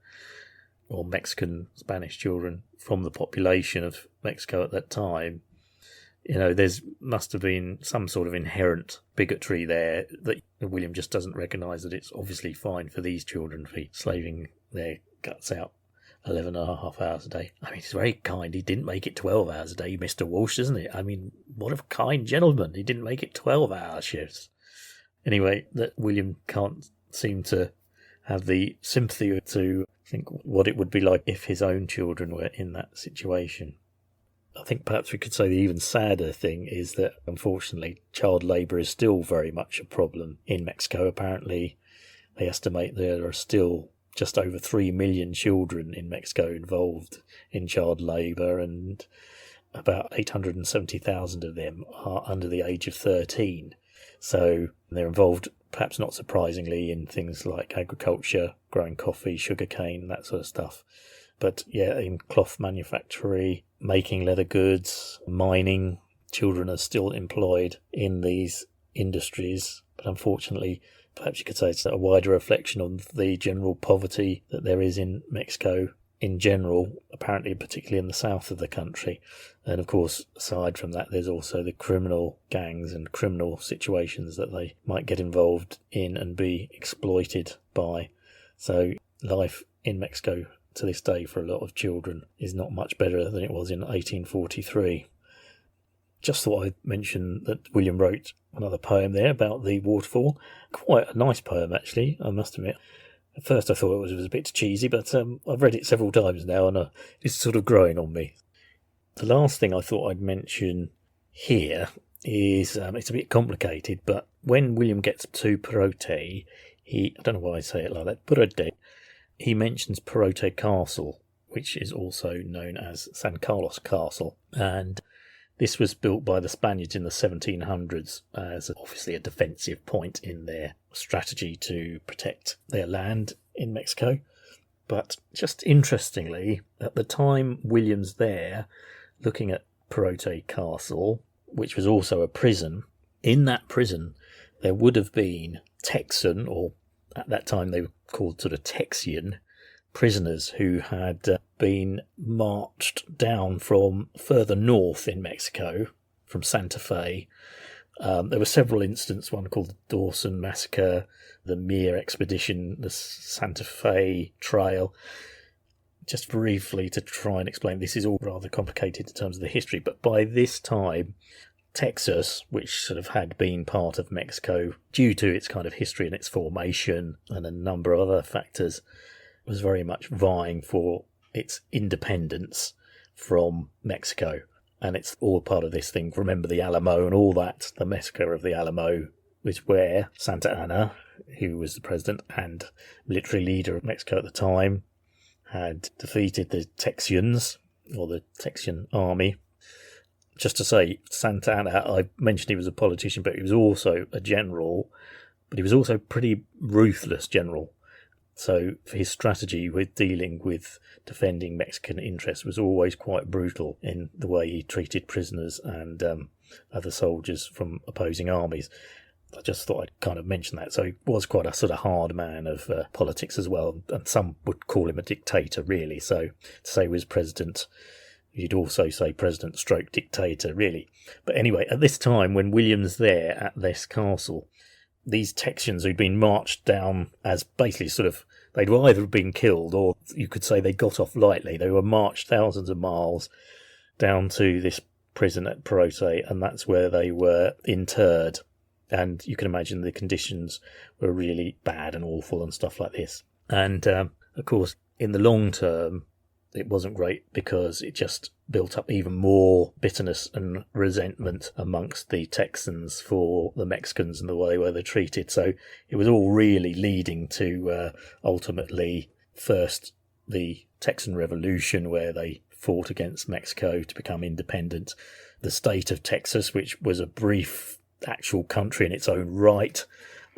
or Mexican Spanish children from the population of Mexico at that time, there's must have been some sort of inherent bigotry there that William just doesn't recognise that it's obviously fine for these children to be slaving their guts out 11 and a half hours a day. I mean, it's very kind. He didn't make it 12 hours a day, Mr. Walsh, isn't it? I mean, what a kind gentleman. He didn't make it 12-hour shifts. Anyway, that William can't seem to have the sympathy to think what it would be like if his own children were in that situation. I think perhaps we could say the even sadder thing is that, unfortunately, child labour is still very much a problem in Mexico. Apparently, they estimate there are still just over 3 million children in Mexico involved in child labour, and about 870,000 of them are under the age of 13. So they're involved, perhaps not surprisingly, in things like agriculture, growing coffee, sugarcane, that sort of stuff. But yeah, in cloth manufactory, making leather goods, mining, children are still employed in these industries. But unfortunately, perhaps you could say it's a wider reflection on the general poverty that there is in Mexico in general, apparently particularly in the south of the country. And of course, aside from that, there's also the criminal gangs and criminal situations that they might get involved in and be exploited by. So life in Mexico to this day for a lot of children is not much better than it was in 1843. Just thought I'd mention that William wrote another poem there about the waterfall. Quite a nice poem, actually, I must admit. At first I thought it was a bit cheesy, but I've read it several times now and it's sort of growing on me. The last thing I thought I'd mention here is, it's a bit complicated, but when William gets to Perote, I don't know why I say it like that, Perote, he mentions Perote Castle, which is also known as San Carlos Castle, and this was built by the Spaniards in the 1700s as obviously a defensive point in their strategy to protect their land in Mexico. But just interestingly, at the time William's there, looking at Perote Castle, which was also a prison, in that prison there would have been Texan, or at that time they were called sort of Texian, prisoners who had been marched down from further north in Mexico, from Santa Fe. There were several incidents, one called the Dawson Massacre, the Mir Expedition, the Santa Fe Trail. Just briefly to try and explain, this is all rather complicated in terms of the history, but by this time, Texas, which sort of had been part of Mexico due to its kind of history and its formation and a number of other factors, was very much vying for its independence from Mexico. And it's all part of this thing. Remember the Alamo and all that. The massacre of the Alamo was where Santa Anna, who was the president and military leader of Mexico at the time, had defeated the Texians, or the Texian army. Just to say, Santa Anna, I mentioned he was a politician, but he was also a general, but he was also a pretty ruthless general. So his strategy with dealing with defending Mexican interests was always quite brutal in the way he treated prisoners and other soldiers from opposing armies. I just thought I'd kind of mention that. So he was quite a sort of hard man of politics as well, and some would call him a dictator, really. So to say he was president, you'd also say president stroke dictator, really. But anyway, at this time, when William's there at this castle, these Texians who'd been marched down as basically sort of, they'd either been killed or you could say they got off lightly. They were marched thousands of miles down to this prison at Perote, and that's where they were interred. And you can imagine the conditions were really bad and awful and stuff like this. And, of course, in the long term, it wasn't great because it just built up even more bitterness and resentment amongst the Texans for the Mexicans and the way they were treated. So it was all really leading to ultimately first the Texan Revolution, where they fought against Mexico to become independent. The state of Texas, which was a brief actual country in its own right,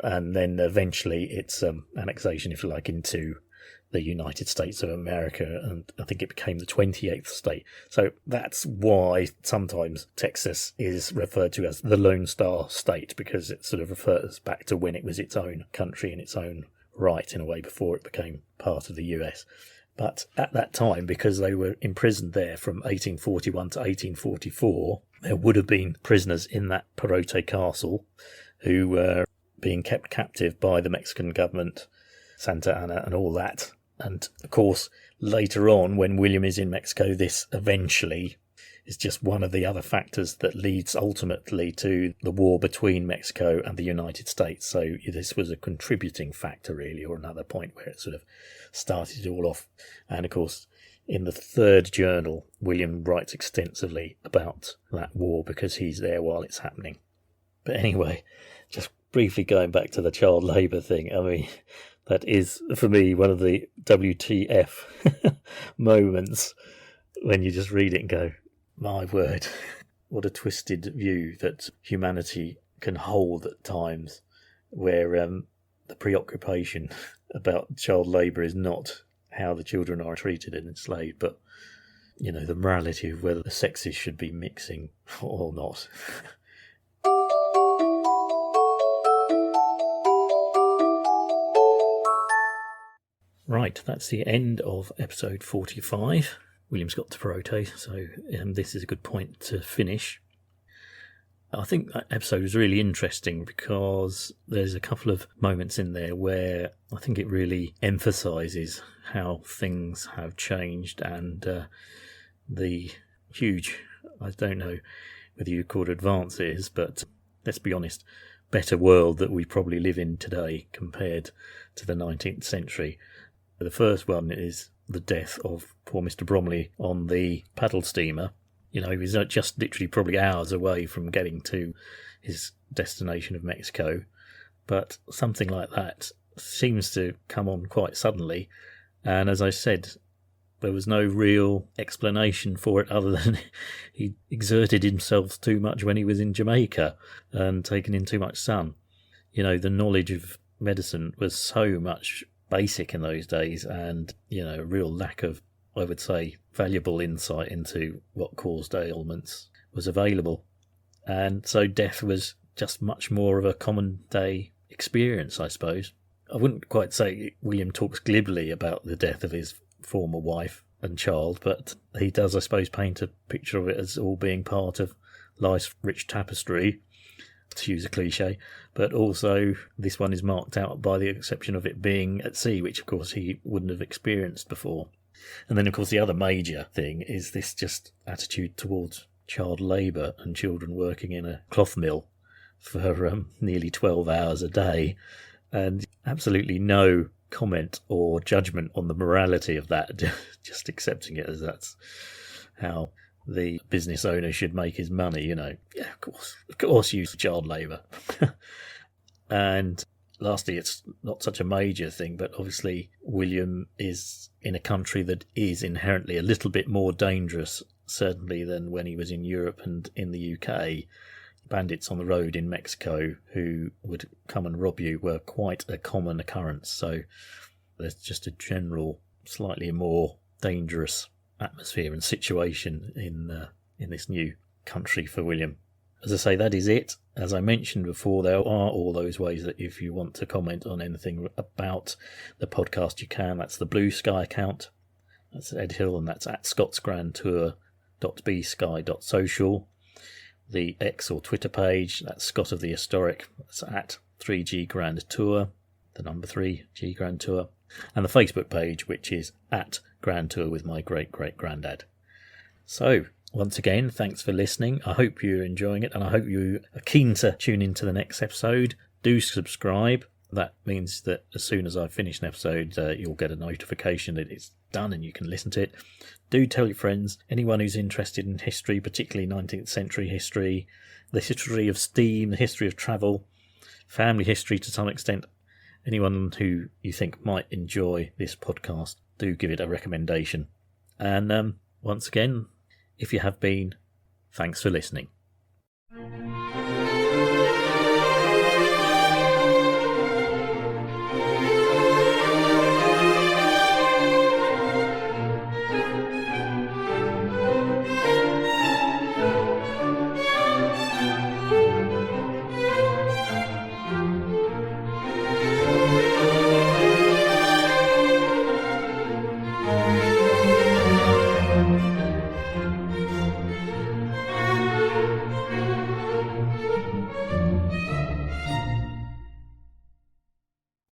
and then eventually its annexation, if you like, into the United States of America, and I think it became the 28th state. So that's why sometimes Texas is referred to as the Lone Star State, because it sort of refers back to when it was its own country in its own right, in a way, before it became part of the US. But at that time, because they were imprisoned there from 1841 to 1844, there would have been prisoners in that Perote castle who were being kept captive by the Mexican government, Santa Anna and all that. And, of course, later on, when William is in Mexico, this eventually is just one of the other factors that leads ultimately to the war between Mexico and the United States. So this was a contributing factor, really, or another point where it sort of started it all off. And, of course, in the third journal, William writes extensively about that war because he's there while it's happening. But anyway, just briefly going back to the child labour thing, I mean, that is, for me, one of the WTF moments when you just read it and go, my word, what a twisted view that humanity can hold at times, where the preoccupation about child labour is not how the children are treated and enslaved, but, you know, the morality of whether the sexes should be mixing or not. Right, that's the end of episode 45. William's got to Perote, so this is a good point to finish. I think that episode is really interesting because there's a couple of moments in there where I think it really emphasises how things have changed and the huge, I don't know whether you call it advances, but let's be honest, better world that we probably live in today compared to the 19th century. The first one is the death of poor Mr. Bromley on the paddle steamer. You know, he was just literally probably hours away from getting to his destination of Mexico. But something like that seems to come on quite suddenly. And as I said, there was no real explanation for it other than he exerted himself too much when he was in Jamaica and taken in too much sun. You know, the knowledge of medicine was so much basic in those days, and, you know, a real lack of, I would say, valuable insight into what caused ailments was available. And so death was just much more of a common day experience, I suppose. I wouldn't quite say William talks glibly about the death of his former wife and child, but he does, I suppose, paint a picture of it as all being part of life's rich tapestry, to use a cliche, but also this one is marked out by the exception of it being at sea, which of course he wouldn't have experienced before. And then of course the other major thing is this just attitude towards child labour and children working in a cloth mill for nearly 12 hours a day, and absolutely no comment or judgment on the morality of that, just accepting it as that's how the business owner should make his money, you know. Yeah, of course use child labour. And lastly, it's not such a major thing, but obviously William is in a country that is inherently a little bit more dangerous, certainly, than when he was in Europe and in the UK. Bandits on the road in Mexico who would come and rob you were quite a common occurrence, so there's just a general, slightly more dangerous atmosphere and situation in this new country for William. As I say, that is it. As I mentioned before, there are all those ways that if you want to comment on anything about the podcast, you can. That's the Blue Sky account. That's Ed Hill, and that's at scottsgrandtour.bsky.social. The X or Twitter page, that's Scott of the Historic. That's at 3G Grand Tour, the number 3G Grand Tour. And the Facebook page, which is at Grand Tour with my great-great-granddad. So, once again, thanks for listening. I hope you're enjoying it, and I hope you are keen to tune into the next episode. Do subscribe. That means that as soon as I finish an episode, you'll get a notification that it's done and you can listen to it. Do tell your friends, anyone who's interested in history, particularly 19th century history, the history of steam, the history of travel, family history to some extent. Anyone who you think might enjoy this podcast, do give it a recommendation. And once again, if you have been, thanks for listening.